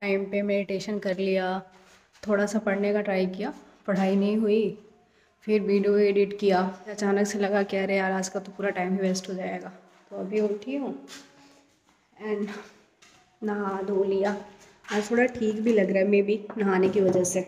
Time पे meditation कर लिया, थोड़ा सा पढ़ने का ट्राई किया, पढ़ाई नहीं हुई। फिर वीडियो एडिट किया। अचानक से लगा कि अरे यार आज का तो पूरा टाइम ही वेस्ट हो जाएगा। तो अभी उठी हूँ एंड नहा धो लिया। आज थोड़ा ठीक भी लग रहा है, मे बी नहाने की वजह से।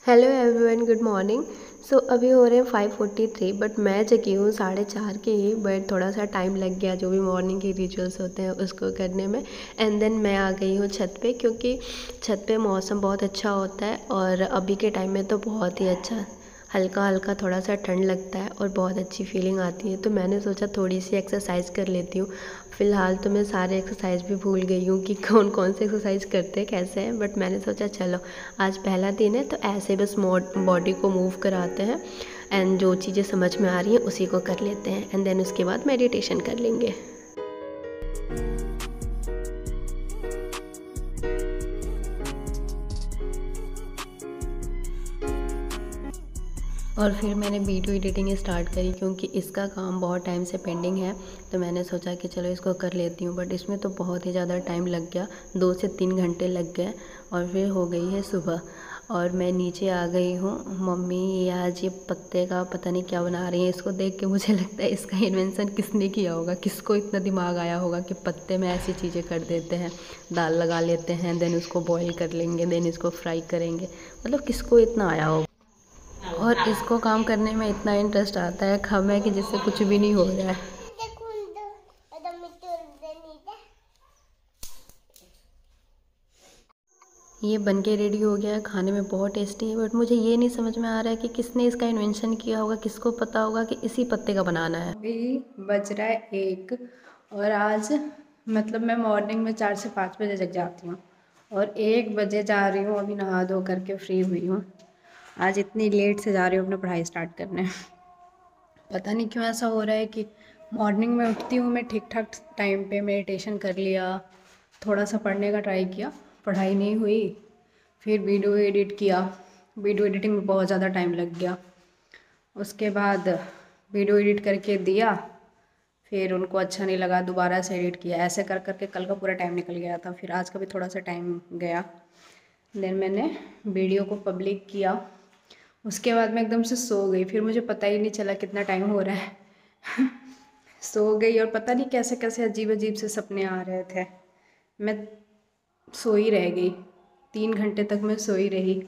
Hello everyone, good morning. So अभी हो रहे हैं 5:43, बट मैं जगी हूँ 4:30 के ही। बट थोड़ा सा टाइम लग गया जो भी मॉर्निंग के रिचुअल्स होते हैं उसको करने में। एंड देन मैं आ गई हूँ छत पे, क्योंकि छत पे मौसम बहुत अच्छा होता है और अभी के टाइम में तो बहुत ही अच्छा, हल्का हल्का थोड़ा सा ठंड लगता है और बहुत अच्छी फीलिंग आती है। तो मैंने सोचा थोड़ी सी एक्सरसाइज कर लेती हूँ। फ़िलहाल तो मैं सारे एक्सरसाइज भी भूल गई हूँ कि कौन कौन से एक्सरसाइज करते हैं, कैसे हैं। बट मैंने सोचा चलो आज पहला दिन है तो ऐसे बस बॉडी को मूव कराते हैं एंड जो चीज़ें समझ में आ रही हैं उसी को कर लेते हैं एंड देन उसके बाद मेडिटेशन कर लेंगे। और फिर मैंने वीडियो एडिटिंग स्टार्ट करी, क्योंकि इसका काम बहुत टाइम से पेंडिंग है। तो मैंने सोचा कि चलो इसको कर लेती हूँ, बट इसमें तो बहुत ही ज़्यादा टाइम लग गया, 2 से 3 घंटे लग गए। और फिर हो गई है सुबह और मैं नीचे आ गई हूँ। मम्मी ये आज ये पत्ते का पता नहीं क्या बना रही है। इसको देख के मुझे लगता है इसका इन्वेंशन किसने किया होगा, किसको इतना दिमाग आया होगा कि पत्ते में ऐसी चीज़ें कर देते हैं। दाल लगा लेते हैं, देन उसको बॉईल कर लेंगे, देन इसको फ्राई करेंगे। मतलब किसको इतना आया होगा। और इसको काम करने में इतना इंटरेस्ट आता है, खम है कि जिससे कुछ भी नहीं हो रहा है। ये बन के रेडी हो गया है, खाने में बहुत टेस्टी है। बट मुझे ये नहीं समझ में आ रहा है कि किसने इसका इन्वेंशन किया होगा, किसको पता होगा कि इसी पत्ते का बनाना है। अभी बज रहा है 1 और आज मतलब मैं मॉर्निंग में 4 से 5 बजे जग जाती हूँ और 1 बजे जा रही हूँ। अभी नहा धो करके फ्री हुई हूँ। आज इतनी लेट से जा रही हूँ अपना पढ़ाई स्टार्ट करने। पता नहीं क्यों ऐसा हो रहा है कि मॉर्निंग में उठती हूँ मैं ठीक ठाक टाइम पे, मेडिटेशन कर लिया, थोड़ा सा पढ़ने का ट्राई किया, पढ़ाई नहीं हुई। फिर वीडियो एडिट किया, वीडियो एडिटिंग में बहुत ज़्यादा टाइम लग गया। उसके बाद वीडियो एडिट करके दिया, फिर उनको अच्छा नहीं लगा, दोबारा से एडिट किया। ऐसे कर करके कल का पूरा टाइम निकल गया था। फिर आज का भी थोड़ा सा टाइम गया। देन मैंने वीडियो को पब्लिक किया। उसके बाद मैं एकदम से सो गई। फिर मुझे पता ही नहीं चला कितना टाइम हो रहा है। सो गई और पता नहीं कैसे कैसे अजीब अजीब से सपने आ रहे थे। मैं सोई रह गई, 3 घंटे तक मैं सोई रही।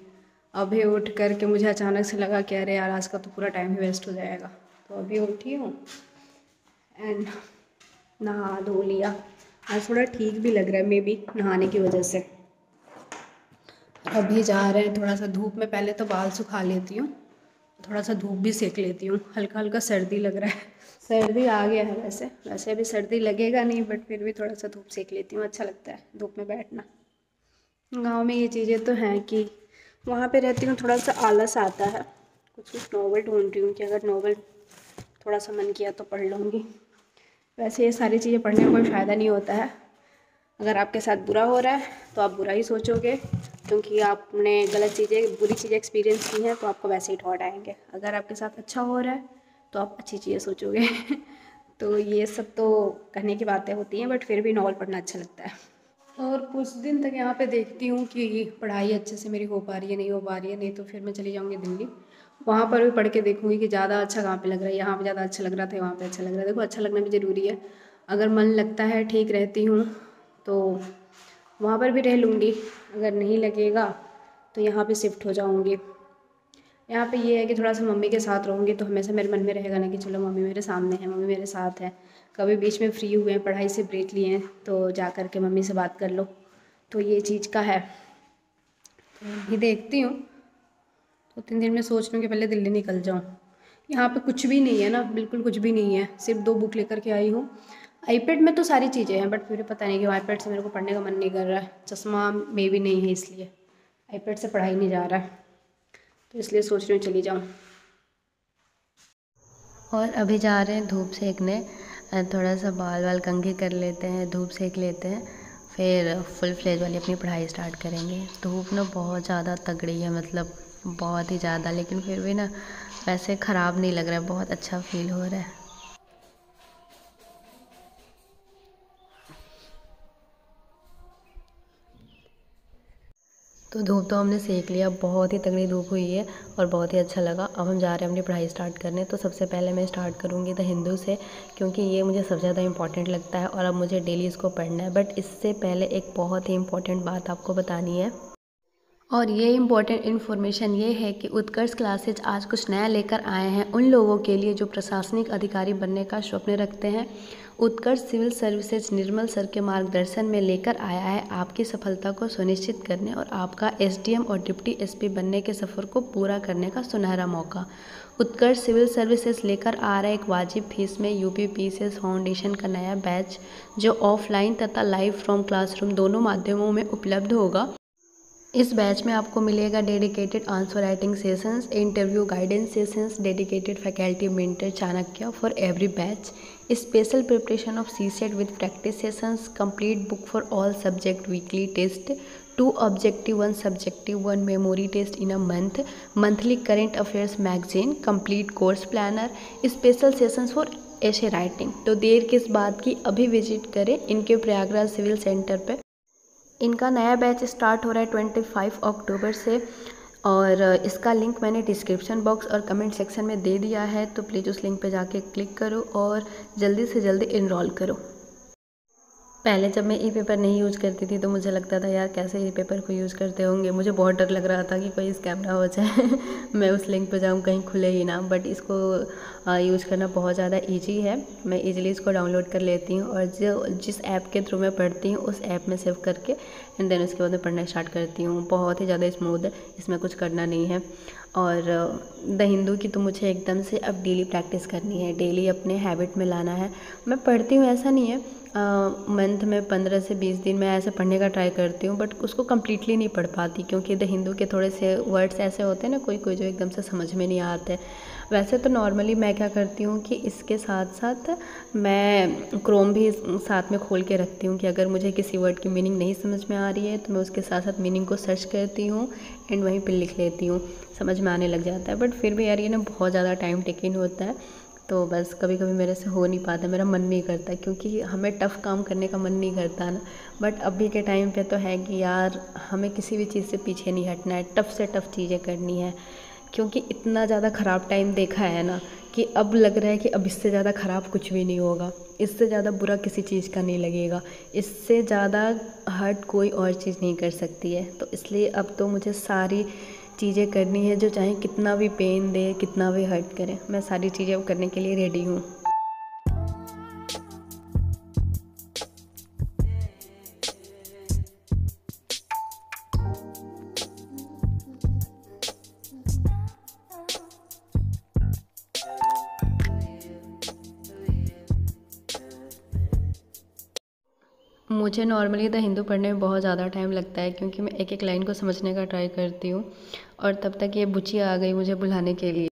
अभी उठ कर के मुझे अचानक से लगा कि अरे यार आज का तो पूरा टाइम ही वेस्ट हो जाएगा। तो अभी उठी हूँ एंड नहा धो लिया। आज थोड़ा ठीक भी लग रहा है, मे बी नहाने की वजह से। अभी जा रहे हैं थोड़ा सा धूप में, पहले तो बाल सुखा लेती हूँ, थोड़ा सा धूप भी सेक लेती हूँ। हल्का हल्का सर्दी लग रहा है। सर्दी आ गया है वैसे, वैसे अभी सर्दी लगेगा नहीं, बट फिर भी थोड़ा सा धूप सेक लेती हूँ। अच्छा लगता है धूप में बैठना। गांव में ये चीज़ें तो हैं कि वहाँ पे रहती हूँ थोड़ा सा आलस आता है। कुछ कुछ नॉवल ढूंढ रही हूँ कि अगर नॉवल थोड़ा सा मन किया तो पढ़ लूँगी। वैसे ये सारी चीज़ें पढ़ने में कोई फ़ायदा नहीं होता है। अगर आपके साथ बुरा हो रहा है तो आप बुरा ही सोचोगे, क्योंकि आपने गलत चीज़ें, बुरी चीज़ें एक्सपीरियंस की हैं, तो आपको वैसे ही थॉट आएंगे। अगर आपके साथ अच्छा हो रहा है तो आप अच्छी चीज़ें सोचोगे। तो ये सब तो कहने की बातें होती हैं, बट फिर भी नॉवल पढ़ना अच्छा लगता है। और कुछ दिन तक यहाँ पे देखती हूँ कि पढ़ाई अच्छे से मेरी हो पा रही है नहीं हो पा रही है। नहीं तो फिर मैं चली जाऊँगी दिल्ली, वहाँ पर भी पढ़ के देखूँगी कि ज़्यादा अच्छा कहाँ पे लग रहा है। यहाँ पे ज़्यादा अच्छा लग रहा था, वहाँ पे अच्छा लग रहा है। देखो अच्छा लगना भी ज़रूरी है। अगर मन लगता है, ठीक रहती हूँ तो वहाँ पर भी रह लूँगी। अगर नहीं लगेगा तो यहाँ पे शिफ्ट हो जाऊँगी। यहाँ पे ये है कि थोड़ा सा मम्मी के साथ रहूँगी तो हमेशा मेरे मन में रहेगा ना कि चलो मम्मी मेरे सामने है, मम्मी मेरे साथ है। कभी बीच में फ्री हुए हैं, पढ़ाई से ब्रेक लिए हैं, तो जा कर के मम्मी से बात कर लो। तो ये चीज़ का है। तो ये देखती हूँ, 2-3 दिन में सोच रही हूँ कि पहले दिल्ली निकल जाऊँ। यहाँ पे कुछ भी नहीं है ना, बिल्कुल कुछ भी नहीं है। सिर्फ 2 बुक लेकर के आई हूँ। आईपैड में तो सारी चीज़ें हैं, बट फिर पता नहीं क्यों आईपैड से मेरे को पढ़ने का मन नहीं कर रहा है। चश्मा में भी नहीं है, इसलिए आईपैड से पढ़ाई नहीं जा रहा है। तो इसलिए सोच रही हूँ चली जाऊँ। और अभी जा रहे हैं धूप सेकने, थोड़ा सा बाल वाल कंघी कर लेते हैं, धूप सेक लेते हैं, फिर फुल फ्लेज वाली अपनी पढ़ाई स्टार्ट करेंगे। धूप ना बहुत ज़्यादा तगड़ी है, मतलब बहुत ही ज़्यादा, लेकिन फिर भी ना वैसे ख़राब नहीं लग रहा है, बहुत अच्छा फील हो रहा है। तो धूप तो हमने सेक लिया, बहुत ही तगड़ी धूप हुई है और बहुत ही अच्छा लगा। अब हम जा रहे हैं अपनी पढ़ाई स्टार्ट करने। तो सबसे पहले मैं स्टार्ट करूँगी द हिंदू से, क्योंकि ये मुझे सबसे ज़्यादा इंपॉर्टेंट लगता है और अब मुझे डेली इसको पढ़ना है। बट इससे पहले एक बहुत ही इंपॉर्टेंट बात आपको बतानी है, और ये इम्पॉर्टेंट इन्फॉर्मेशन ये है कि उत्कर्ष क्लासेज आज कुछ नया लेकर आए हैं उन लोगों के लिए जो प्रशासनिक अधिकारी बनने का स्वप्न रखते हैं। उत्कर्ष सिविल सर्विसेज निर्मल सर के मार्गदर्शन में लेकर आया है आपकी सफलता को सुनिश्चित करने और आपका एसडीएम और डिप्टी एसपी बनने के सफ़र को पूरा करने का सुनहरा मौका। उत्कर्ष सिविल सर्विसेज लेकर आ रहा है एक वाजिब फीस में यूपीपीसीएस फाउंडेशन का नया बैच, जो ऑफलाइन तथा लाइव फ्रॉम क्लासरूम दोनों माध्यमों में उपलब्ध होगा। इस बैच में आपको मिलेगा dedicated answer writing sessions, interview guidance sessions, dedicated faculty mentor Chanakya for every batch, special preparation of CSAT with practice sessions, complete book for all subject weekly test, 2 objective 1 subjective 1 memory test in a month, monthly current affairs magazine, complete course planner, special sessions for essay writing. तो देर किस बात की, अभी visit करें इनके Prayagraj civil centre पे। इनका नया बैच स्टार्ट हो रहा है 25 अक्टूबर से, और इसका लिंक मैंने डिस्क्रिप्शन बॉक्स और कमेंट सेक्शन में दे दिया है। तो प्लीज़ उस लिंक पे जाके क्लिक करो और जल्दी से जल्दी इनरोल करो। पहले जब मैं ई पेपर नहीं यूज़ करती थी तो मुझे लगता था यार कैसे ई पेपर को यूज़ करते होंगे, मुझे बहुत डर लग रहा था कि कोई स्कैम ना हो जाए मैं उस लिंक पे जाऊँ कहीं खुले ही ना। बट इसको यूज़ करना बहुत ज़्यादा इजी है। मैं इजीली इसको डाउनलोड कर लेती हूँ और जिस ऐप के थ्रू मैं पढ़ती हूँ उस ऐप में सेव करके एंड देन उसके बाद मैं पढ़ना स्टार्ट करती हूँ। बहुत ही ज़्यादा स्मूथ है, इसमें कुछ करना नहीं है। और द हिंदू की तो मुझे एकदम से अब डेली प्रैक्टिस करनी है, डेली अपने हैबिट में लाना है। मैं पढ़ती हूँ ऐसा नहीं है, मंथ में 15 से 20 दिन मैं ऐसे पढ़ने का ट्राई करती हूँ, बट उसको कम्प्लीटली नहीं पढ़ पाती क्योंकि द हिंदू के थोड़े से वर्ड्स ऐसे होते हैं ना कोई कोई जो एकदम से समझ में नहीं आते। वैसे तो नॉर्मली मैं क्या करती हूँ कि इसके साथ साथ मैं क्रोम भी साथ में खोल के रखती हूँ कि अगर मुझे किसी वर्ड की मीनिंग नहीं समझ में आ रही है तो मैं उसके साथ साथ मीनिंग को सर्च करती हूँ एंड वहीं पर लिख लेती हूँ, समझ में आने लग जाता है। बट फिर भी यार ये ना बहुत ज़्यादा टाइम टेकिंग होता है, तो बस कभी कभी मेरे से हो नहीं पाता, मेरा मन नहीं करता क्योंकि हमें टफ़ काम करने का मन नहीं करता ना। बट अभी के टाइम पे तो है कि यार हमें किसी भी चीज़ से पीछे नहीं हटना है, टफ़ से टफ़ चीज़ें करनी है, क्योंकि इतना ज़्यादा ख़राब टाइम देखा है ना कि अब लग रहा है कि अब इससे ज़्यादा ख़राब कुछ भी नहीं होगा, इससे ज़्यादा बुरा किसी चीज़ का नहीं लगेगा, इससे ज़्यादा हर्ट कोई और चीज़ नहीं कर सकती है। तो इसलिए अब तो मुझे सारी चीज़ें करनी है, जो चाहे कितना भी पेन दे, कितना भी हर्ट करे, मैं सारी चीज़ें अब करने के लिए रेडी हूँ। मुझे नॉर्मली द हिंदू पढ़ने में बहुत ज़्यादा टाइम लगता है क्योंकि मैं एक एक लाइन को समझने का ट्राई करती हूँ, और तब तक ये बुच्ची आ गई मुझे बुलाने के लिए।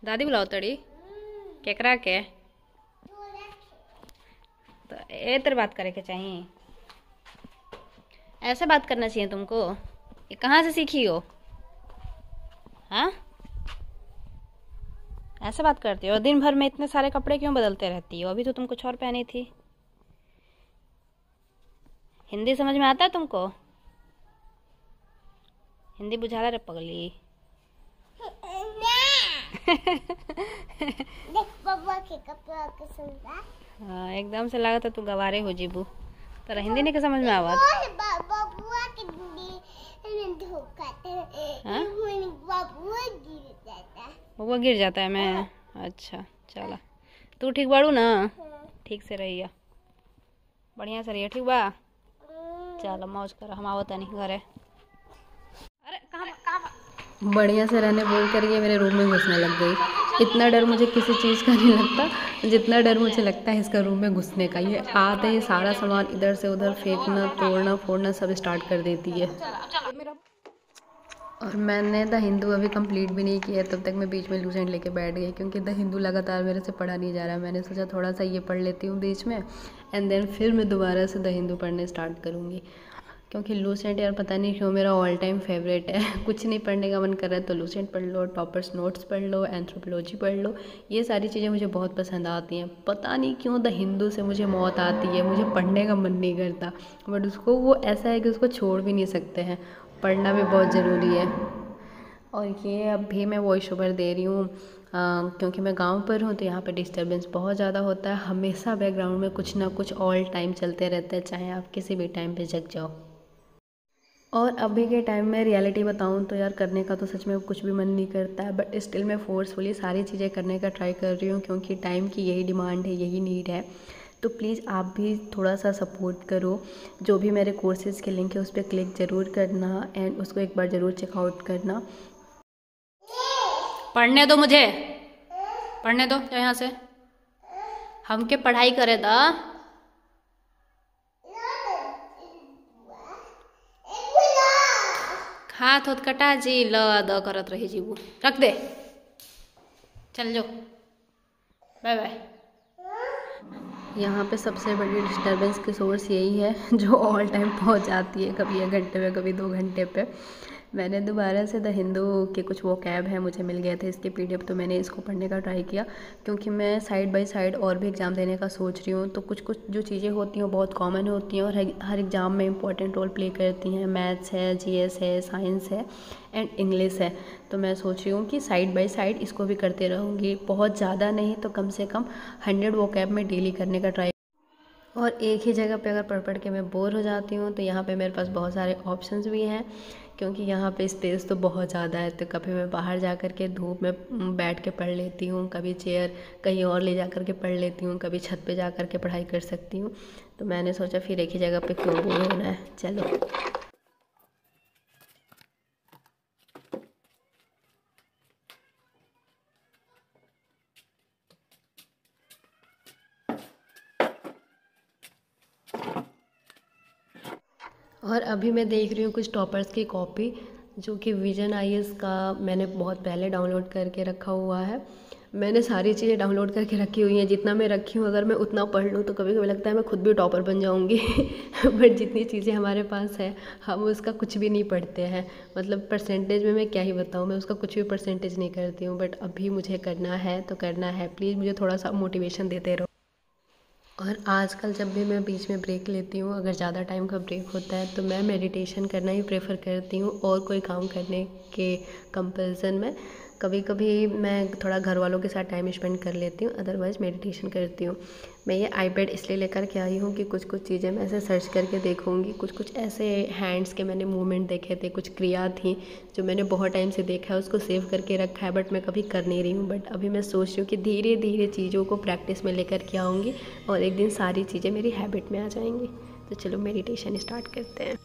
दादी बुलाओ तड़ी केकरा के तो ए तर बात करे के चाहिए, ऐसे बात करना चाहिए तुमको। ये कहाँ से सीखी हो? हाँ ऐसे बात करती हो? दिन भर में इतने सारे कपड़े क्यों बदलते रहती हो? अभी तो तुम कुछ और पहनी थी। हिंदी समझ में आता है तुमको? हिंदी बुझा रहा रे पगली। देख बब्बा के कपड़ा के सुनता। हाँ एकदम से लगा था तू गवारे हो जीबू, तेरा हिंदी नहीं के समझ में आवत। बब्बुआ के हिंदी धोखाते हैं। हाँ बब्बुआ गिर जाता है। बब्बुआ गिर जाता है मैं? अच्छा चला, तू ठीक बाड़ू ना? ठीक से रहिया, बढ़िया से रहिया, ठीक बा? चलो मौज कर, हम आवत नहीं घरे। अरे कहाँ बढ़िया से रहने बोल कर ये मेरे रूम में घुसने लग गई। इतना डर मुझे किसी चीज़ का नहीं लगता जितना डर मुझे लगता है इसका रूम में घुसने का। ये आते ही सारा सामान इधर से उधर फेंकना, तोड़ना फोड़ना सब स्टार्ट कर देती है। और मैंने द हिंदू अभी कंप्लीट भी नहीं किया, तब तक मैं बीच में लूसेंट लेके बैठ गई क्योंकि द हिंदू लगातार मेरे से पढ़ा नहीं जा रहा। मैंने सोचा थोड़ा सा ये पढ़ लेती हूँ बीच में एंड देन फिर मैं दोबारा से द हिंदू पढ़ने स्टार्ट करूँगी। क्योंकि लूसेंट यार पता नहीं क्यों मेरा ऑल टाइम फेवरेट है। कुछ नहीं पढ़ने का मन कर रहा है तो लूसेंट पढ़ लो, टॉपर्स नोट्स पढ़ लो, एंथ्रोपोलॉजी पढ़ लो, ये सारी चीज़ें मुझे बहुत पसंद आती हैं। पता नहीं क्यों द हिंदू से मुझे मौत आती है, मुझे पढ़ने का मन नहीं करता, बट उसको वो ऐसा है कि उसको छोड़ भी नहीं सकते हैं, पढ़ना भी बहुत ज़रूरी है। और ये अब भी मैं वॉइस ओवर दे रही हूँ क्योंकि मैं गांव पर हूँ, तो यहाँ पे डिस्टर्बेंस बहुत ज़्यादा होता है, हमेशा बैकग्राउंड में कुछ ना कुछ ऑल टाइम चलते रहता है, चाहे आप किसी भी टाइम पे जग जाओ। और अभी के टाइम में रियलिटी बताऊँ तो यार करने का तो सच में कुछ भी मन नहीं करता है, बट स्टिल मैं फोर्सफुली सारी चीज़ें करने का ट्राई कर रही हूँ क्योंकि टाइम की यही डिमांड है, यही नीड है। तो प्लीज़ आप भी थोड़ा सा सपोर्ट करो, जो भी मेरे कोर्सेज़ के लिंक है उस पर क्लिक ज़रूर करना एंड उसको एक बार ज़रूर चेकआउट करना। पढ़ने दो मुझे, पढ़ने दो यहाँ से, हम के पढ़ाई करे था। हाथ होत कटा जी ल द करत रही जी, वो रख दे, चल जो, बाय बाय। यहाँ पे सबसे बड़ी डिस्टर्बेंस की सोर्स यही है जो ऑल टाइम पहुँच जाती है, कभी 1 घंटे पे, कभी 2 घंटे पे। मैंने दोबारा से द हिंदू के कुछ वो कैब है मुझे मिल गया था इसके PDF, तो मैंने इसको पढ़ने का ट्राई किया क्योंकि मैं साइड बाय साइड और भी एग्ज़ाम देने का सोच रही हूँ। तो कुछ कुछ जो चीज़ें होती हैं वो बहुत कॉमन होती हैं और हर एग्ज़ाम में इंपॉर्टेंट रोल प्ले करती हैं। मैथ्स है, GS है, साइंस है एंड इंग्लिश है। तो मैं सोच रही हूँ कि साइड बाय साइड इसको भी करते रहूँगी, बहुत ज़्यादा नहीं तो कम से कम 100 वो कैब में डेली करने का ट्राई। और एक ही जगह पे अगर पढ़ के मैं बोर हो जाती हूँ तो यहाँ पे मेरे पास बहुत सारे ऑप्शंस भी हैं क्योंकि यहाँ पे स्पेस तो बहुत ज़्यादा है। तो कभी मैं बाहर जा कर के धूप में बैठ के पढ़ लेती हूँ, कभी चेयर कहीं और ले जा कर के पढ़ लेती हूँ, कभी छत पे जा कर के पढ़ाई कर सकती हूँ। तो मैंने सोचा फिर एक ही जगह पे क्यों बोर होना है, चलो। और अभी मैं देख रही हूँ कुछ टॉपर्स की कॉपी, जो कि विजन IAS का मैंने बहुत पहले डाउनलोड करके रखा हुआ है। मैंने सारी चीज़ें डाउनलोड करके रखी हुई हैं, जितना मैं रखी हूँ अगर मैं उतना पढ़ लूँ तो कभी कभी लगता है मैं खुद भी टॉपर बन जाऊँगी। बट जितनी चीज़ें हमारे पास है हम उसका कुछ भी नहीं पढ़ते हैं, मतलब परसेंटेज में मैं क्या ही बताऊँ, मैं उसका कुछ भी परसेंटेज नहीं करती हूँ। बट अभी मुझे करना है तो करना है, प्लीज़ मुझे थोड़ा सा मोटिवेशन देते रहो। और आजकल जब भी मैं बीच में ब्रेक लेती हूँ, अगर ज़्यादा टाइम का ब्रेक होता है तो मैं मेडिटेशन करना ही प्रेफर करती हूँ और कोई काम करने के कंपैरिजन में। कभी कभी मैं थोड़ा घर वालों के साथ टाइम स्पेंड कर लेती हूँ, अदरवाइज़ मेडिटेशन करती हूँ। मैं ये iPad इसलिए लेकर के आई हूँ कि कुछ कुछ चीज़ें मैं ऐसे सर्च करके देखूँगी, कुछ कुछ ऐसे हैंड्स के मैंने मूवमेंट देखे थे, कुछ क्रिया थी जो मैंने बहुत टाइम से देखा है, उसको सेव करके रखा है, बट मैं कभी कर नहीं रही हूँ। बट अभी मैं सोच रही हूँ कि धीरे धीरे चीज़ों को प्रैक्टिस में लेकर के आऊँगी और एक दिन सारी चीज़ें मेरी हैबिट में आ जाएंगी। तो चलो मेडिटेशन स्टार्ट करते हैं।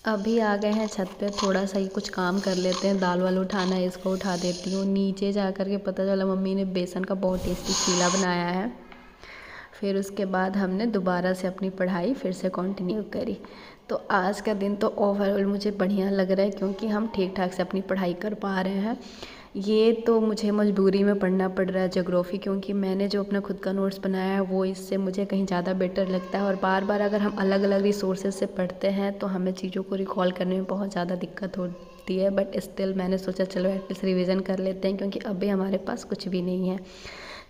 अभी आ गए हैं छत पे, थोड़ा सा ही कुछ काम कर लेते हैं। दाल वाल उठाना है, इसको उठा देती हूँ। नीचे जा कर के पता चला मम्मी ने बेसन का बहुत टेस्टी चीला बनाया है। फिर उसके बाद हमने दोबारा से अपनी पढ़ाई फिर से कंटिन्यू करी। तो आज का दिन तो ओवरऑल मुझे बढ़िया लग रहा है क्योंकि हम ठीक ठाक से अपनी पढ़ाई कर पा रहे हैं। ये तो मुझे मजबूरी में पढ़ना पड़ रहा है ज्योग्राफी, क्योंकि मैंने जो अपना खुद का नोट्स बनाया है वो इससे मुझे कहीं ज़्यादा बेटर लगता है। और बार बार अगर हम अलग अलग रिसोर्सेज से पढ़ते हैं तो हमें चीज़ों को रिकॉल करने में बहुत ज़्यादा दिक्कत होती है। बट स्टिल मैंने सोचा चलो एटलीस्ट रिवीजन कर लेते हैं क्योंकि अभी हमारे पास कुछ भी नहीं है।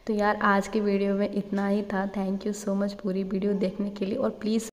तो यार आज की वीडियो में इतना ही था। थैंक यू सो मच पूरी वीडियो देखने के लिए। और प्लीज़